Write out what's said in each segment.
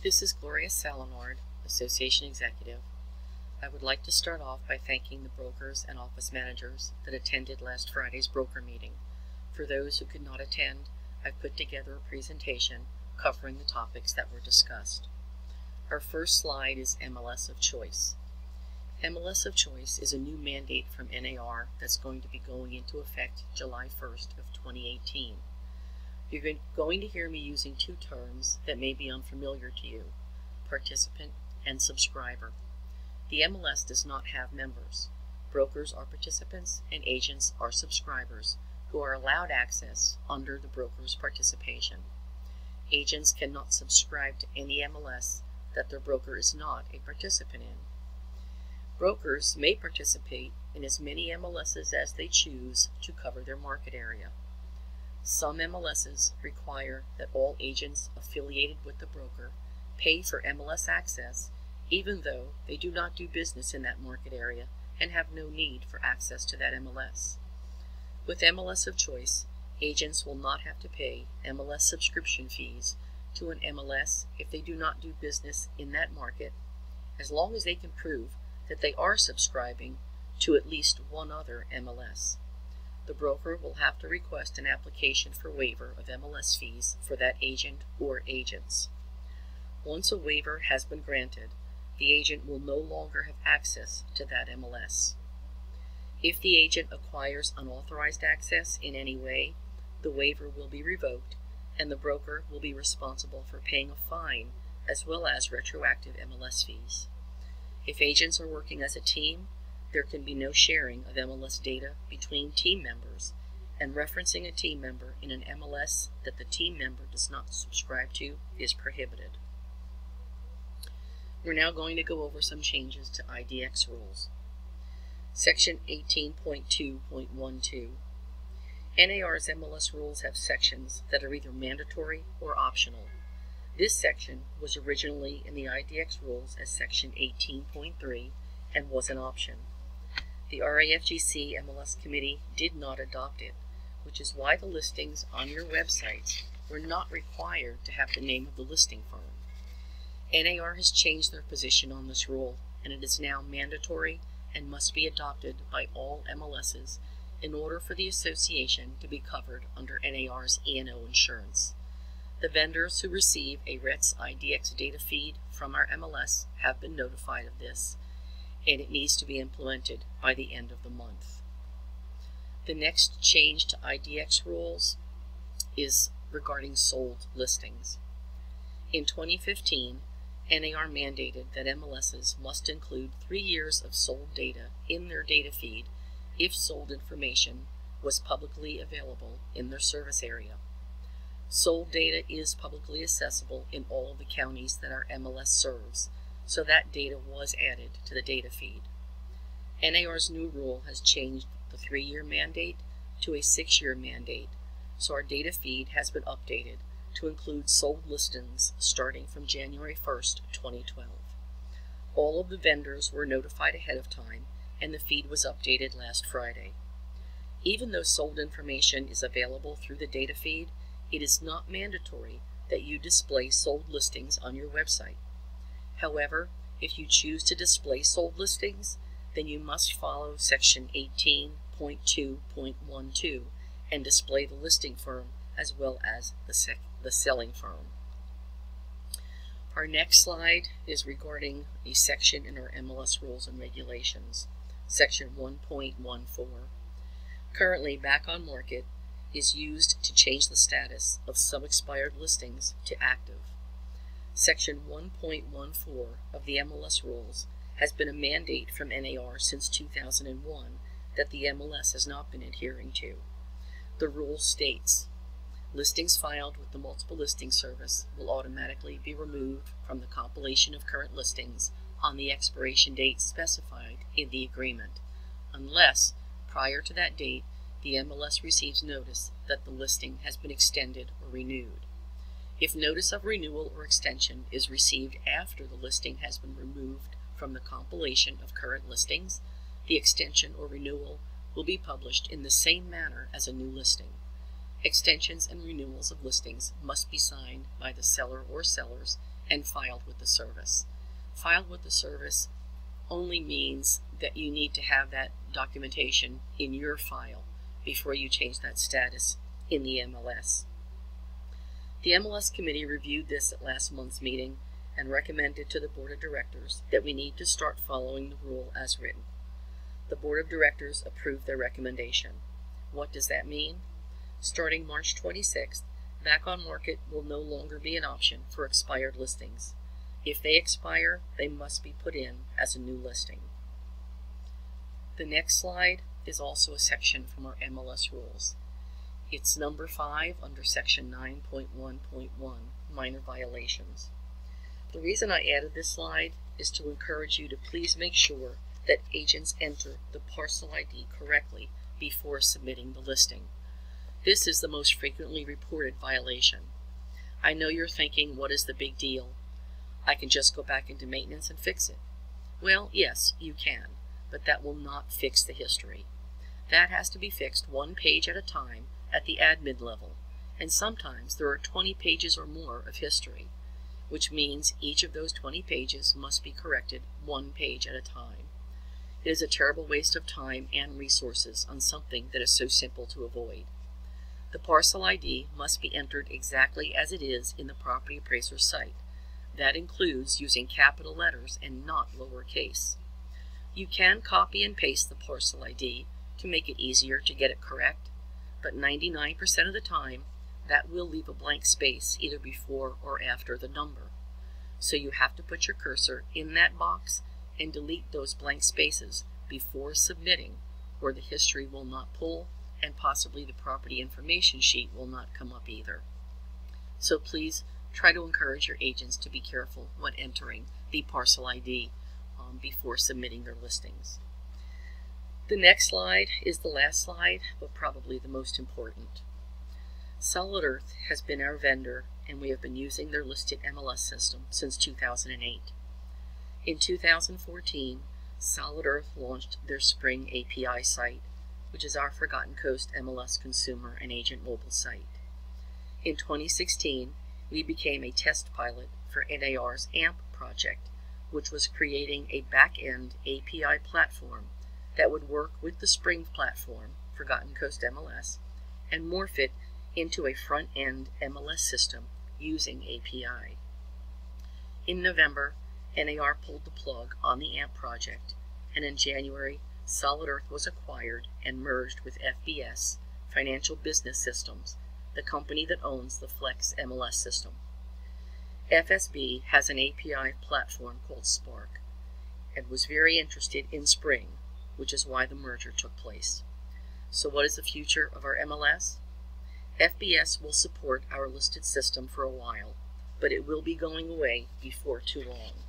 This is Gloria Salinard, Association Executive. I would like to start off by thanking the brokers and office managers that attended last Friday's broker meeting. For those who could not attend, I've put together a presentation covering the topics that were discussed. Our first slide is MLS of Choice. MLS of Choice is a new mandate from NAR that's going to be going into effect July 1st of 2018. You're going to hear me using two terms that may be unfamiliar to you: participant and subscriber. The MLS does not have members. Brokers are participants and agents are subscribers who are allowed access under the broker's participation. Agents cannot subscribe to any MLS that their broker is not a participant in. Brokers may participate in as many MLSs as they choose to cover their market area. Some MLSs require that all agents affiliated with the broker pay for MLS access, even though they do not do business in that market area and have no need for access to that MLS. With MLS of Choice, agents will not have to pay MLS subscription fees to an MLS if they do not do business in that market, as long as they can prove that they are subscribing to at least one other MLS. The broker will have to request an application for waiver of MLS fees for that agent or agents. Once a waiver has been granted, the agent will no longer have access to that MLS. If the agent acquires unauthorized access in any way, the waiver will be revoked, and the broker will be responsible for paying a fine as well as retroactive MLS fees. If agents are working as a team, there can be no sharing of MLS data between team members, and referencing a team member in an MLS that the team member does not subscribe to is prohibited. We're now going to go over some changes to IDX rules. Section 18.2.12. NAR's MLS rules have sections that are either mandatory or optional. This section was originally in the IDX rules as Section 18.3 and was an option. The RAFGC MLS Committee did not adopt it, which is why the listings on your websites were not required to have the name of the listing firm. NAR has changed their position on this rule, and it is now mandatory and must be adopted by all MLSs in order for the association to be covered under NAR's E&O insurance. The vendors who receive a RETS IDX data feed from our MLS have been notified of this, and it needs to be implemented by the end of the month. The next change to IDX rules is regarding sold listings. In 2015, NAR mandated that MLSs must include 3 years of sold data in their data feed if sold information was publicly available in their service area. Sold data is publicly accessible in all of the counties that our MLS serves, so that data was added to the data feed. NAR's new rule has changed the 3-year mandate to a 6-year mandate, so our data feed has been updated to include sold listings starting from January 1st, 2012. All of the vendors were notified ahead of time, and the feed was updated last Friday. Even though sold information is available through the data feed, it is not mandatory that you display sold listings on your website. However, if you choose to display sold listings, then you must follow Section 18.2.12 and display the listing firm as well as the selling firm. Our next slide is regarding a section in our MLS rules and regulations, Section 1.14. Currently, Back on Market is used to change the status of some expired listings to active. Section 1.14 of the MLS rules has been a mandate from NAR since 2001 that the MLS has not been adhering to. The rule states, listings filed with the Multiple Listing Service will automatically be removed from the compilation of current listings on the expiration date specified in the agreement, unless, prior to that date, the MLS receives notice that the listing has been extended or renewed. If notice of renewal or extension is received after the listing has been removed from the compilation of current listings, the extension or renewal will be published in the same manner as a new listing. Extensions and renewals of listings must be signed by the seller or sellers and filed with the service. Filed with the service only means that you need to have that documentation in your file before you change that status in the MLS. The MLS committee reviewed this at last month's meeting and recommended to the Board of Directors that we need to start following the rule as written. The Board of Directors approved their recommendation. What does that mean? Starting March 26th, Back on Market will no longer be an option for expired listings. If they expire, they must be put in as a new listing. The next slide is also a section from our MLS rules. It's number 5 under section 9.1.1, minor violations. The reason I added this slide is to encourage you to please make sure that agents enter the parcel ID correctly before submitting the listing. This is the most frequently reported violation. I know you're thinking, what is the big deal? I can just go back into maintenance and fix it. Well, yes, you can, but that will not fix the history. That has to be fixed one page at a time at the admin level, and sometimes there are 20 pages or more of history, which means each of those 20 pages must be corrected one page at a time. It is a terrible waste of time and resources on something that is so simple to avoid. The parcel ID must be entered exactly as it is in the property appraiser's site. That includes using capital letters and not lowercase. You can copy and paste the parcel ID to make it easier to get it correct, but 99% of the time that will leave a blank space either before or after the number. So you have to put your cursor in that box and delete those blank spaces before submitting, or the history will not pull and possibly the property information sheet will not come up either. So please try to encourage your agents to be careful when entering the parcel ID before submitting their listings. The next slide is the last slide, but probably the most important. Solid Earth has been our vendor, and we have been using their listed MLS system since 2008. In 2014, Solid Earth launched their Spring API site, which is our Forgotten Coast MLS consumer and agent mobile site. In 2016, we became a test pilot for NAR's AMP project, which was creating a back-end API platform that would work with the Spring platform, Forgotten Coast MLS, and morph it into a front-end MLS system using API. In November, NAR pulled the plug on the AMP project, and in January, Solid Earth was acquired and merged with FBS, Financial Business Systems, the company that owns the Flex MLS system. FSB has an API platform called Spark, and was very interested in Spring, which is why the merger took place. So what is the future of our MLS? FBS will support our listed system for a while, but it will be going away before too long.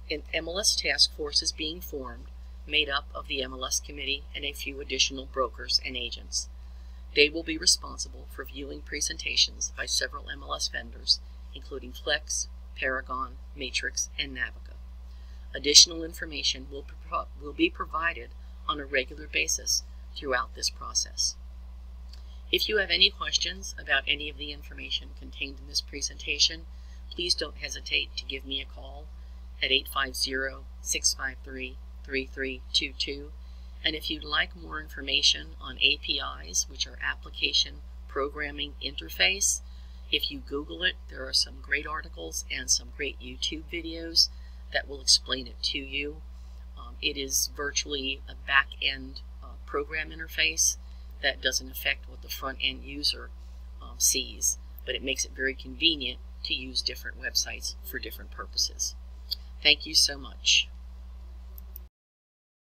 An MLS task force is being formed, made up of the MLS committee and a few additional brokers and agents. They will be responsible for viewing presentations by several MLS vendors, including Flex, Paragon, Matrix, and Navica. Additional information will be provided on a regular basis throughout this process. If you have any questions about any of the information contained in this presentation, please don't hesitate to give me a call at 850-653-3322. And if you'd like more information on APIs, which are Application Programming Interface, if you Google it, there are some great articles and some great YouTube videos that will explain it to you. It is virtually a back-end program interface that doesn't affect what the front-end user sees, but it makes it very convenient to use different websites for different purposes. Thank you so much.